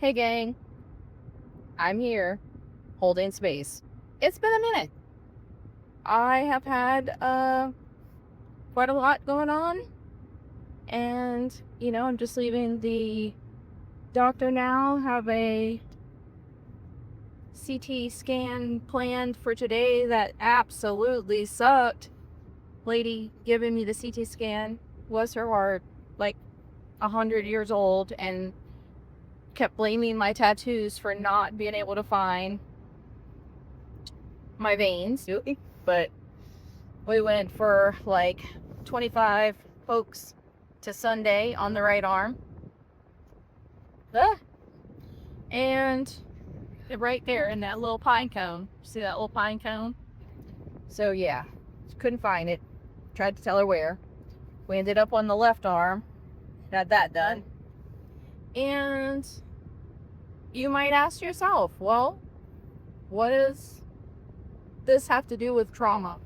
Hey gang, I'm here holding space. It's been a minute. I have had quite a lot going on, and I'm just leaving the doctor now. Have a CT scan planned for today that absolutely sucked. Lady giving me the CT scan was her heart, like 100 years old, and kept blaming my tattoos for not being able to find my veins. But we went for like 25 pokes to Sunday on the right arm. Ah, and right there in that little pine cone. See that little pine cone? So yeah, couldn't find it. Tried to tell her where. We ended up on the left arm. Had that done. And you might ask yourself, well, what does this have to do with trauma?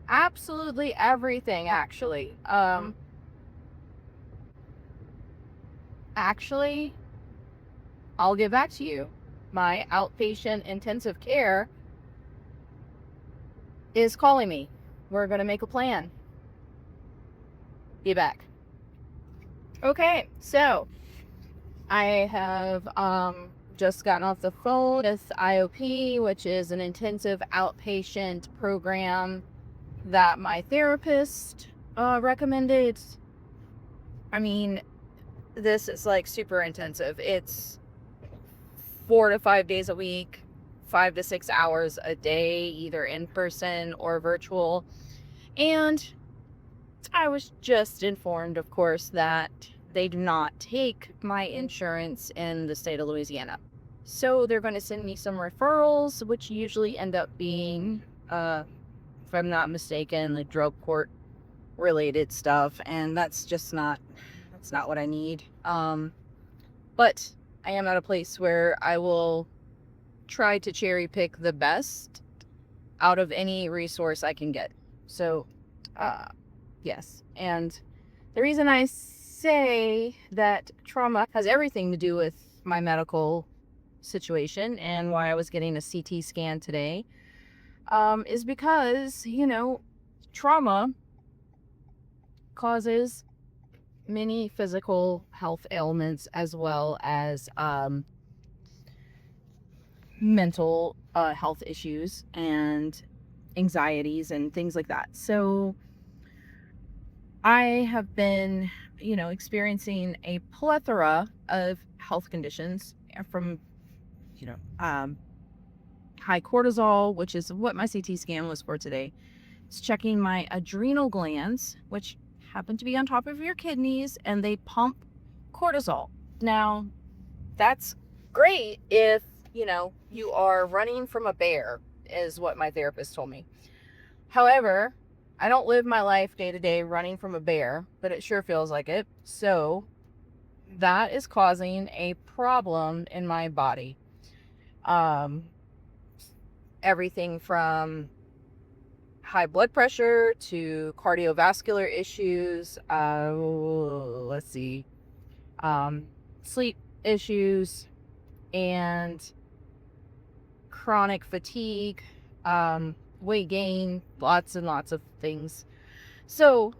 Absolutely everything, actually. Actually, I'll get back to you. My outpatient intensive care is calling me. We're going to make a plan. Be back. Okay, so I have just gotten off the phone with IOP, which is an intensive outpatient program that my therapist recommended. I mean, this is like super intensive. It's 4 to 5 days a week, 5 to 6 hours a day, either in person or virtual. And I was just informed, of course, that they do not take my insurance in the state of Louisiana. So they're going to send me some referrals, which usually end up being, if I'm not mistaken, like drug court related stuff. And that's not what I need. But I am at a place where I will try to cherry pick the best out of any resource I can get. So, yes. And the reason I say that trauma has everything to do with my medical situation and why I was getting a CT scan today is because, trauma causes many physical health ailments as well as mental health issues and anxieties and things like that. So I have been, experiencing a plethora of health conditions from, high cortisol, which is what my CT scan was for today. It's checking my adrenal glands, which happen to be on top of your kidneys, and they pump cortisol. Now, that's great if, you are running from a bear, is what my therapist told me. However, I don't live my life day to day running from a bear, but it sure feels like it. So that is causing a problem in my body. Everything from high blood pressure to cardiovascular issues. Let's see, sleep issues and chronic fatigue, weight gain, lots and lots of things. So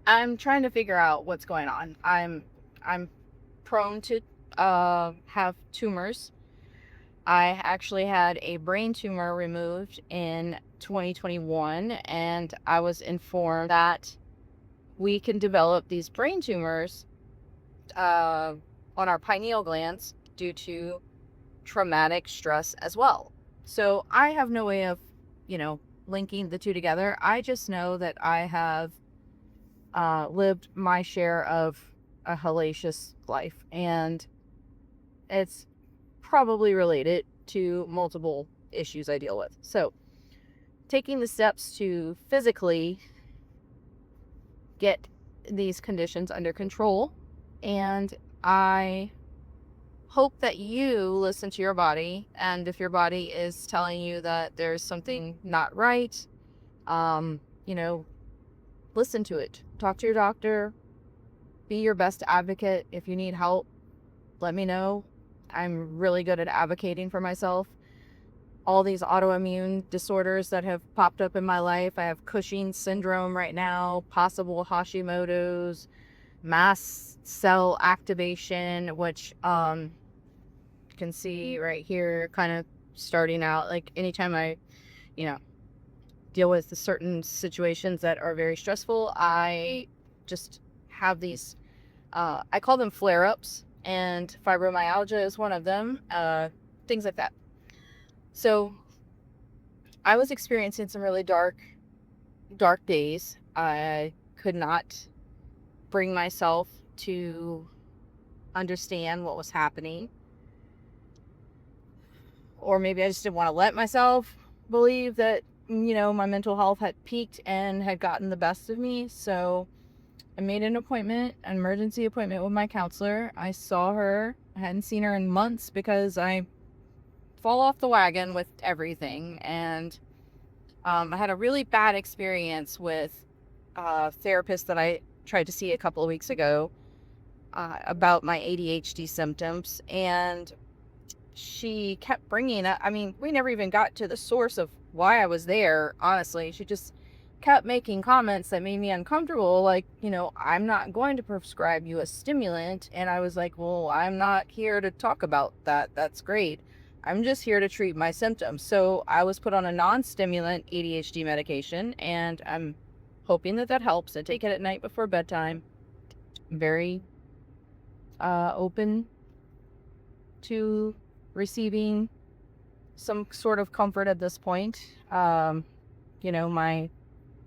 I'm trying to figure out what's going on. I'm prone to have tumors. I actually had a brain tumor removed in 2021, and I was informed that we can develop these brain tumors on our pineal glands due to traumatic stress as well. So I have no way of, linking the two together. I just know that I have lived my share of a hellacious life, and it's probably related to multiple issues I deal with. So, taking the steps to physically get these conditions under control, and I hope that you listen to your body, and if your body is telling you that there's something not right, you know, listen to it. Talk to your doctor, be your best advocate if you need help. let me know. I'm really good at advocating for myself. All these autoimmune disorders that have popped up in my life. I have Cushing's syndrome right now, possible Hashimoto's, mast cell activation, which you can see right here, kind of starting out. Like anytime I, you know, deal with certain situations that are very stressful, I just have these, I call them flare-ups, and fibromyalgia is one of them, things like that. So I was experiencing some really dark days. I could not bring myself to understand what was happening, or maybe I just didn't want to let myself believe that, my mental health had peaked and had gotten the best of me. So I made an emergency appointment with my counselor. I saw her. I hadn't seen her in months because I fall off the wagon with everything. And I had a really bad experience with a therapist that I tried to see a couple of weeks ago about my ADHD symptoms. And she kept bringing up, we never even got to the source of why I was there, honestly. She just kept making comments that made me uncomfortable, like, I'm not going to prescribe you a stimulant. And I was like, well, I'm not here to talk about that. That's great. I'm just here to treat my symptoms. So I was put on a non-stimulant ADHD medication, and I'm hoping that helps. I take it at night before bedtime. I'm very open to receiving some sort of comfort at this point. My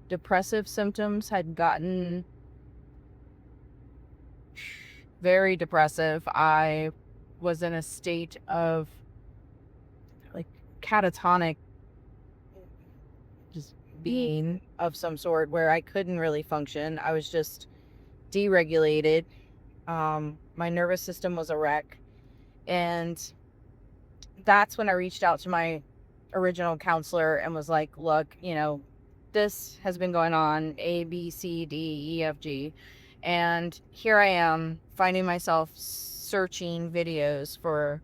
depressive symptoms had gotten very depressive. I was in a state of like catatonic just being of some sort where I couldn't really function. I was just deregulated. My nervous system was a wreck. And that's when I reached out to my original counselor and was like, look, this has been going on, A, B, C, D, E, F, G. And here I am finding myself searching videos for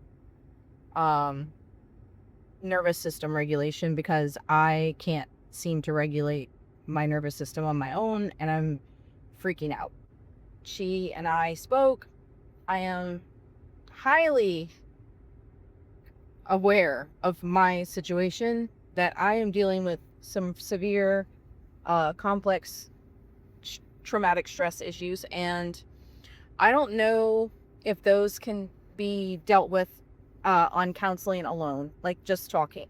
nervous system regulation because I can't seem to regulate my nervous system on my own, and I'm freaking out. She and I spoke. I am highly aware of my situation, that I am dealing with some severe, complex traumatic stress issues, and I don't know if those can be dealt with on counseling alone, like just talking.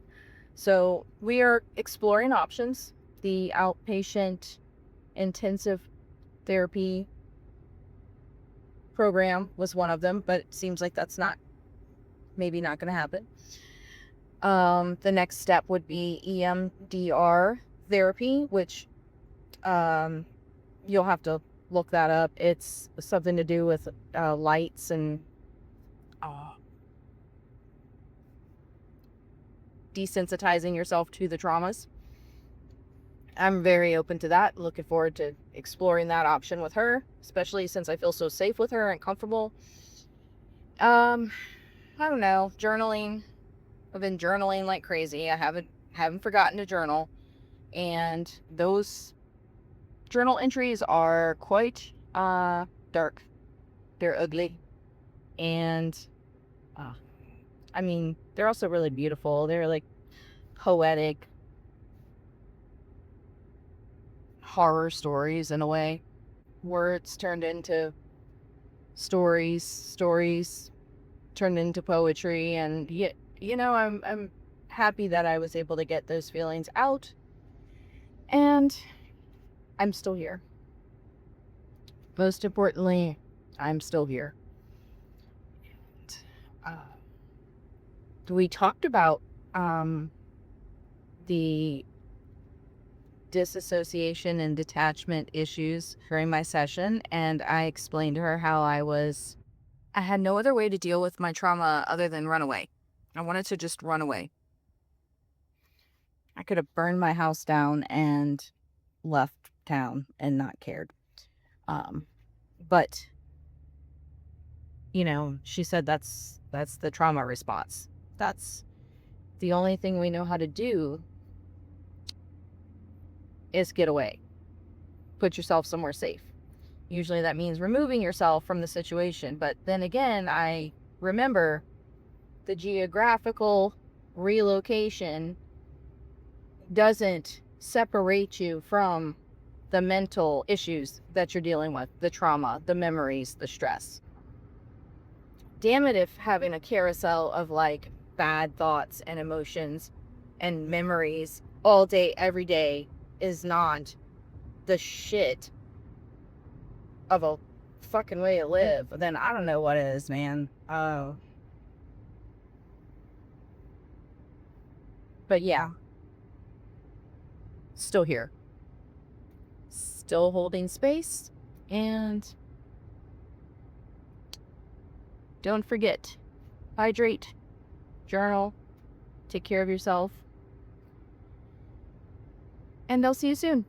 So we are exploring options. The outpatient intensive therapy program was one of them, but it seems like that's maybe not going to happen. The next step would be EMDR therapy, which you'll have to look that up. It's something to do with lights and desensitizing yourself to the traumas. I'm very open to that. Looking forward to exploring that option with her, especially since I feel so safe with her and comfortable. I don't know, journaling. I've been journaling like crazy. I haven't forgotten to journal, and those journal entries are quite dark. They're ugly, and they're also really beautiful. They're like poetic horror stories in a way. Words turned into stories turned into poetry, and I'm happy that I was able to get those feelings out, and I'm still here. Most importantly, I'm still here. We talked about the disassociation and detachment issues during my session, and I explained to her how I had no other way to deal with my trauma other than run away. I wanted to just run away. I could have burned my house down and left town and not cared. But she said that's the trauma response. That's the only thing we know how to do is get away. Put yourself somewhere safe. Usually that means removing yourself from the situation. But then again, I remember the geographical relocation doesn't separate you from the mental issues that you're dealing with, the trauma, the memories, the stress. Damn it if having a carousel of like bad thoughts and emotions and memories all day, every day is not the shit of a fucking way to live, then I don't know what is, man. But yeah, still here, still holding space, and don't forget, hydrate, journal, take care of yourself, and I'll see you soon.